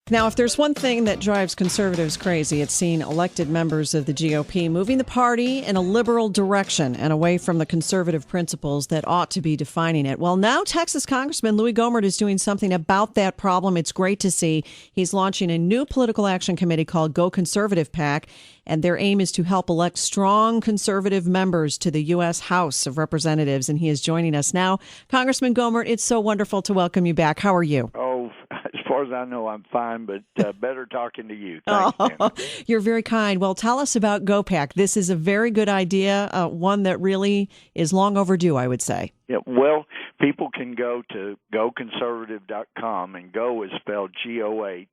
Now, if there's one thing that drives conservatives crazy, it's seeing elected members of the GOP moving the party in a liberal direction and away from the conservative principles that ought to be defining it. Well, now Texas Congressman Louie Gohmert is doing something about that problem. It's great to see. He's launching a new political action committee called GOH Conservative PAC, and their aim is to help elect strong conservative members to the U.S. House of Representatives. And he is joining us now. Congressman Gohmert, it's so wonderful to welcome you back. How are you? Oh, as far as I know, I'm fine, but better talking to you. Thanks, You're very kind. Well, tell us about GOPAC. This is a very good idea, one that really is long overdue, I would say. Yeah, well, people can go to goconservative.com, and Go is spelled G-O-H,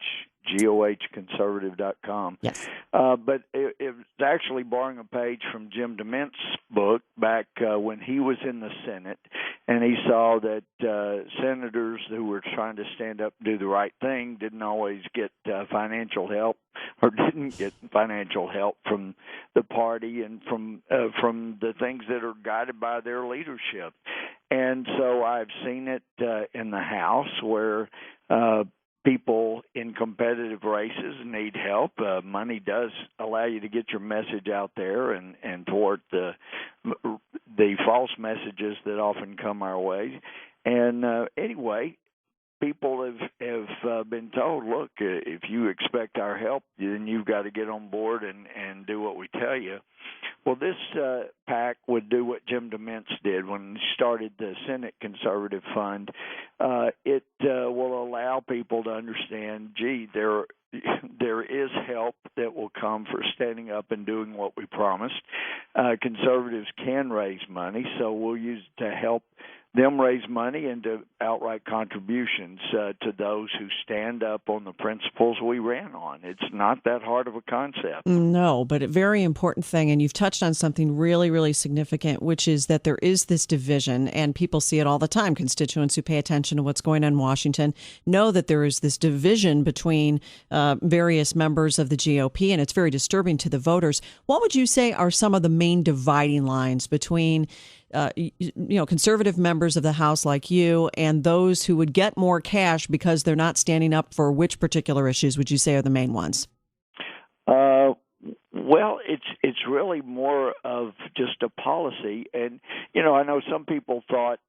GOHconservative.com. Yes. But it's actually borrowing a page from Jim DeMint's book back when he was in the Senate, and he saw that senators who were trying to stand up and do the right thing didn't always get financial help, or didn't get financial help from the party and from the things that are guided by their leadership. And so I've seen it in the House where people in competitive races need help. Money does allow you to get your message out there and thwart the false messages that often come our way. And anyway, people have been told, look, if you expect our help, then you've got to get on board and do what we tell you. Well, this PAC would do what Jim DeMint's did when he started the Senate Conservative Fund. It will allow people to understand, gee, there is help that will come for standing up and doing what we promised. Conservatives can raise money, so we'll use it to help them raise money and to outright contributions to those who stand up on the principles we ran on. It's not that hard of a concept. No, but a very important thing, and you've touched on something really, really significant, which is that there is this division, and people see it all the time. Constituents who pay attention to what's going on in Washington know that there is this division between various members of the GOP, and it's very disturbing to the voters. What would you say are some of the main dividing lines between conservative members of the House like you and those who would get more cash because they're not standing up for which particular issues would you say are the main ones? Well, it's really more of just a policy. And, I know some people thought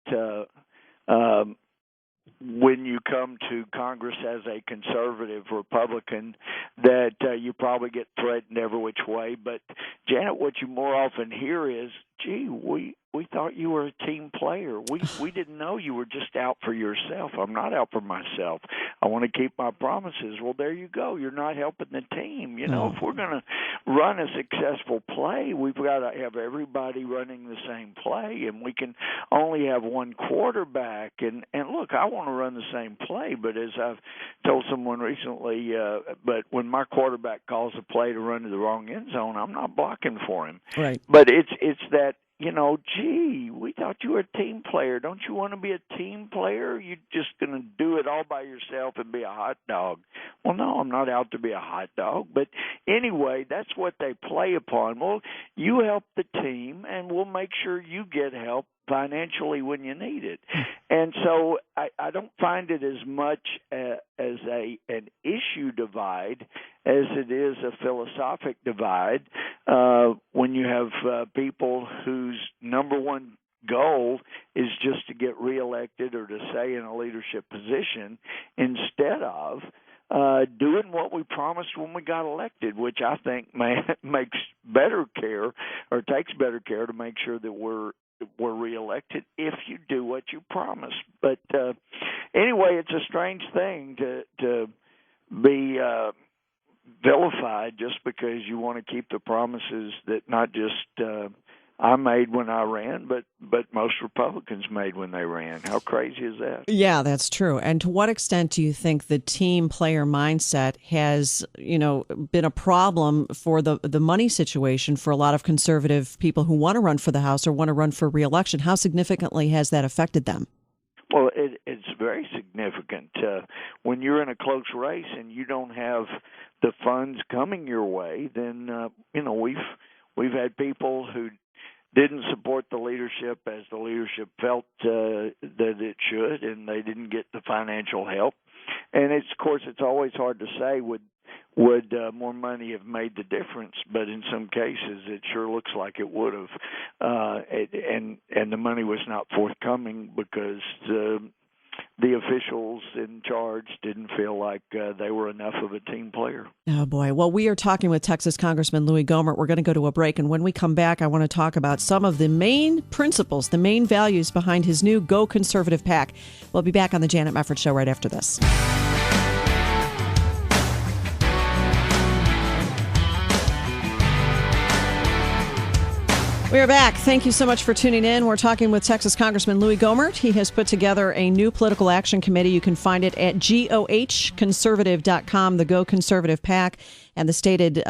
when you come to Congress as a conservative Republican that you probably get threatened every which way. But, Janet, what you more often hear is, gee, we thought you were a team player. We didn't know you were just out for yourself. I'm not out for myself. I want to keep my promises. Well, there you go. You're not helping the team. If we're going to run a successful play, we've got to have everybody running the same play, and we can only have one quarterback. And look, I want to run the same play, but as I've told someone recently, but when my quarterback calls a play to run to the wrong end zone, I'm not blocking for him. Right. But it's that, gee, we thought you were a team player. Don't you want to be a team player? You're just going to do it all by yourself and be a hot dog. Well, no, I'm not out to be a hot dog. But anyway, that's what they play upon. Well, you help the team, and we'll make sure you get help financially when you need it. And so I don't find it as much as an issue divide as it is a philosophic divide when you have people whose number one goal is just to get reelected or to stay in a leadership position instead of doing what we promised when we got elected, which I think makes better care or takes better care to make sure that we're reelected if you do what you promised. But anyway, it's a strange thing to be vilified just because you want to keep the promises that not just I made when I ran, but most Republicans made when they ran. How crazy is that? Yeah, that's true. And to what extent do you think the team player mindset has, been a problem for the money situation for a lot of conservative people who want to run for the House or want to run for re-election? How significantly has that affected them? Well, it's very significant. When you're in a close race and you don't have the funds coming your way, then we've had people who didn't support the leadership as the leadership felt that it should, and they didn't get the financial help. And it's, of course, it's always hard to say would more money have made the difference, but in some cases it sure looks like it would have, and the money was not forthcoming because the officials in charge didn't feel like they were enough of a team player. Oh, boy. Well, we are talking with Texas Congressman Louie Gohmert. We're going to go to a break, and when we come back, I want to talk about some of the main principles, the main values behind his new GO Conservative PAC. We'll be back on the Janet Mefferd Show right after this. We are back. Thank you so much for tuning in. We're talking with Texas Congressman Louie Gohmert. He has put together a new political action committee. You can find it at GOHconservative.com, the GO Conservative PAC. And the stated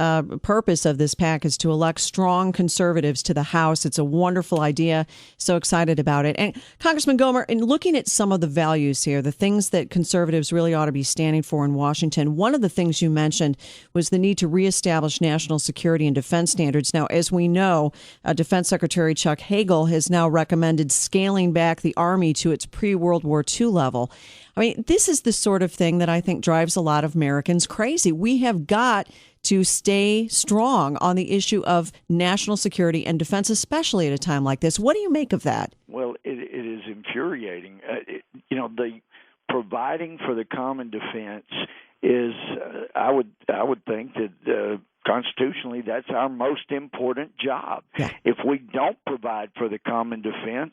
purpose of this PAC is to elect strong conservatives to the House. It's a wonderful idea. So excited about it. And Congressman Gohmert, in looking at some of the values here, the things that conservatives really ought to be standing for in Washington, one of the things you mentioned was the need to reestablish national security and defense standards. Now, as we know, Defense Secretary Chuck Hagel has now recommended scaling back the Army to its pre-World War II level. I mean, this is the sort of thing that I think drives a lot of Americans crazy. We have got to stay strong on the issue of national security and defense, especially at a time like this. What do you make of that? Well, it is infuriating. The providing for the common defense is, I would think that constitutionally, that's our most important job. Yeah. If we don't provide for the common defense,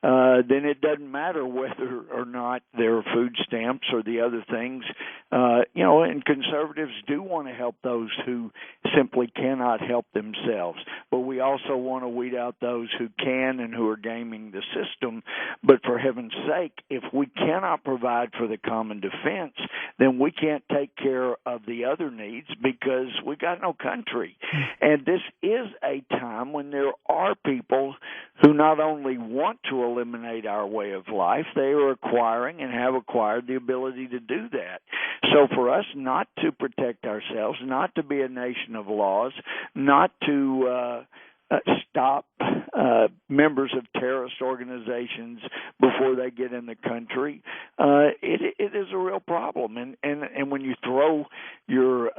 then it doesn't matter whether or not there are food stamps or the other things. And conservatives do want to help those who simply cannot help themselves. But we also want to weed out those who can and who are gaming the system. But for heaven's sake, if we cannot provide for the common defense, then we can't take care of the other needs because we got no country. And this is a time when there are people who not only want to eliminate our way of life, they are acquiring and have acquired the ability to do that. So for us not to protect ourselves, not to be a nation of laws, not to stop members of terrorist organizations before they get in the country, it is a real problem. And when you throw your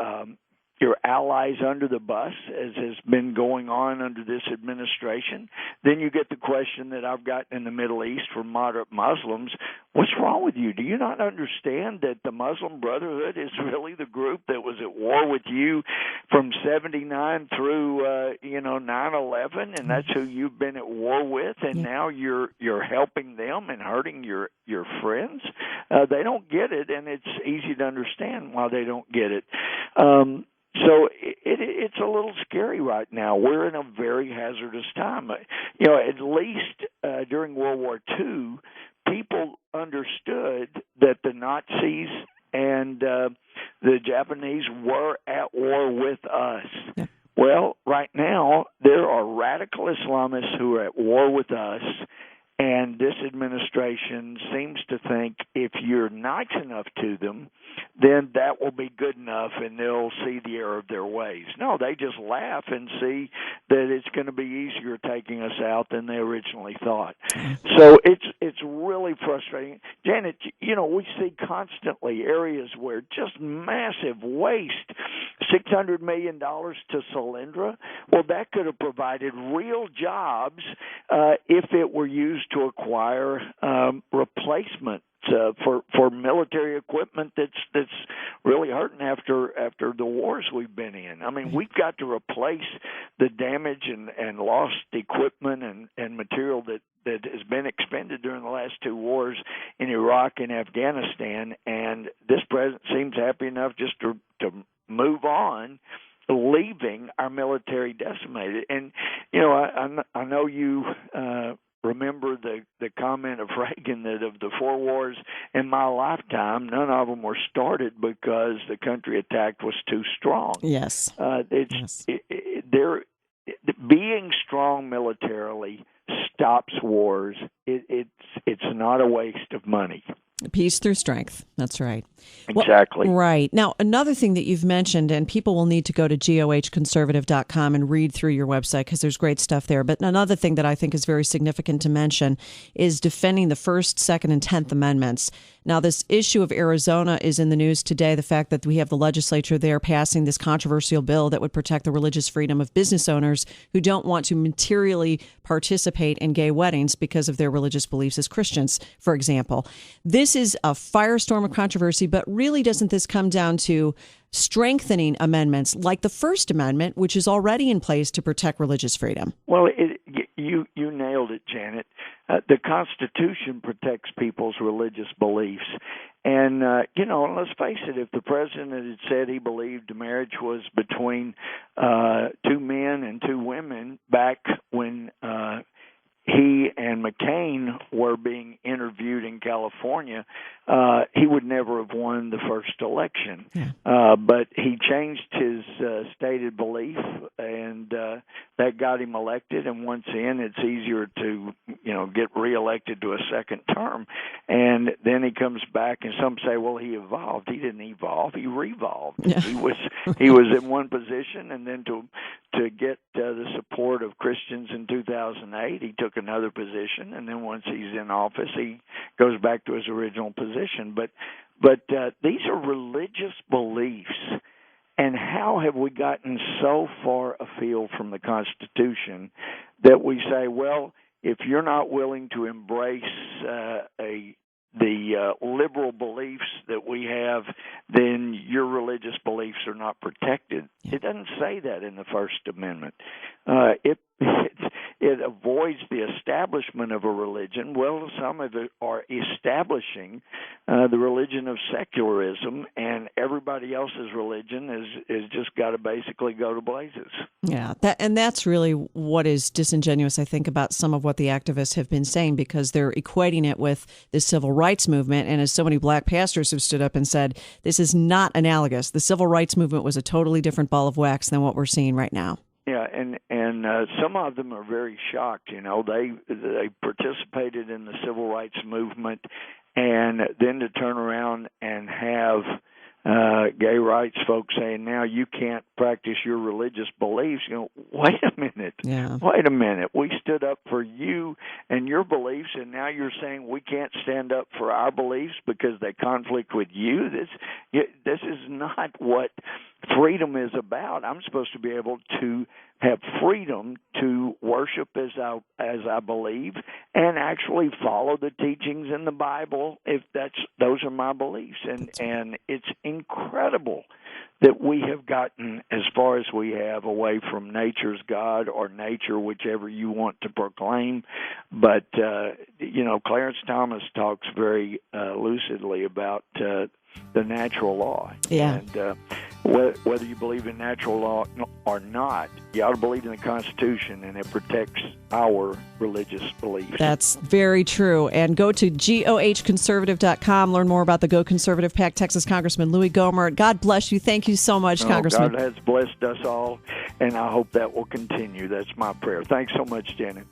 allies under the bus, as has been going on under this administration, then you get the question that I've gotten in the Middle East from moderate Muslims: what's wrong with you? Do you not understand that the Muslim Brotherhood is really the group that was at war with you from 79 through 9/11, and that's who you've been at war with, and now you're helping them and hurting your friends? They don't get it, and it's easy to understand why they don't get it. So it's a little scary right now. We're in a very hazardous time. At least during World War II, people understood that the Nazis and the Japanese were at war with us. Yeah. Well, right now, there are radical Islamists who are at war with us, and this administration seems to think if you're nice enough to them, then that will be good enough and they'll see the error of their ways. No, they just laugh and see that it's going to be easier taking us out than they originally thought. So it's really frustrating. Janet, we see constantly areas where just massive waste, $600 million to Solyndra. Well, that could have provided real jobs if it were used to acquire replacement for military equipment that's really hurting after the wars we've been in. I mean, we've got to replace the damage and lost equipment and material that has been expended during the last two wars in Iraq and Afghanistan, and this president seems happy enough just to move on, leaving our military decimated. And I know you remember the comment of Reagan that of the four wars in my lifetime, none of them were started because the country attacked was too strong. Yes. Being strong militarily stops wars. It's not a waste of money. Peace through strength. That's right. Exactly. Well, right. Now, another thing that you've mentioned, and people will need to go to GOHconservative.com and read through your website because there's great stuff there. But another thing that I think is very significant to mention is defending the First, Second, and 10th Amendments. Now, this issue of Arizona is in the news today, the fact that we have the legislature there passing this controversial bill that would protect the religious freedom of business owners who don't want to materially participate in gay weddings because of their religious beliefs as Christians, for example. This is a firestorm of controversy, but really doesn't this come down to strengthening amendments like the First Amendment, which is already in place to protect religious freedom? Well, you nailed it, Janet. The Constitution protects people's religious beliefs. And, let's face it, if the president had said he believed marriage was between two men and two women back when he and McCain were being interviewed in California, he would never have won the first election. Yeah. But he changed his stated belief, and that got him elected. And once in, it's easier to, get reelected to a second term. And then he comes back, and some say, well, he evolved. He didn't evolve. He revolved. Yeah. He was in one position, and then to get the support of Christians in 2008, he took another position, and then once he's in office, he goes back to his original position. But these are religious beliefs, and how have we gotten so far afield from the Constitution that we say, well, if you're not willing to embrace the liberal beliefs that we have, then your religious beliefs are not protected. Yeah. It doesn't say that in the First Amendment. It avoids the establishment of a religion. Well, some of it are establishing the religion of secularism, and everybody else's religion is just got to basically go to blazes. Yeah, that's really what is disingenuous, I think, about some of what the activists have been saying, because they're equating it with the civil rights movement. And as so many black pastors have stood up and said, this is not analogous. The civil rights movement was a totally different ball of wax than what we're seeing right now. Yeah, and some of them are very shocked. They participated in the civil rights movement, and then to turn around and have gay rights folks saying, now you can't practice your religious beliefs. Wait a minute. Yeah. Wait a minute. We stood up for you and your beliefs, and now you're saying we can't stand up for our beliefs because they conflict with you? This is not what freedom is about. I'm supposed to be able to have freedom to worship as I believe, and actually follow the teachings in the Bible if those are my beliefs. And it's incredible that we have gotten as far as we have away from nature's God, or nature, whichever you want to proclaim. But Clarence Thomas talks very lucidly about the natural law. Yeah. And whether you believe in natural law or not, you ought to believe in the Constitution, and it protects our religious beliefs. That's very true. And go to GOHconservative.com. Learn more about the Go Conservative PAC. Texas Congressman Louie Gohmert. God bless you. Thank you so much, Congressman. God has blessed us all, and I hope that will continue. That's my prayer. Thanks so much, Janet.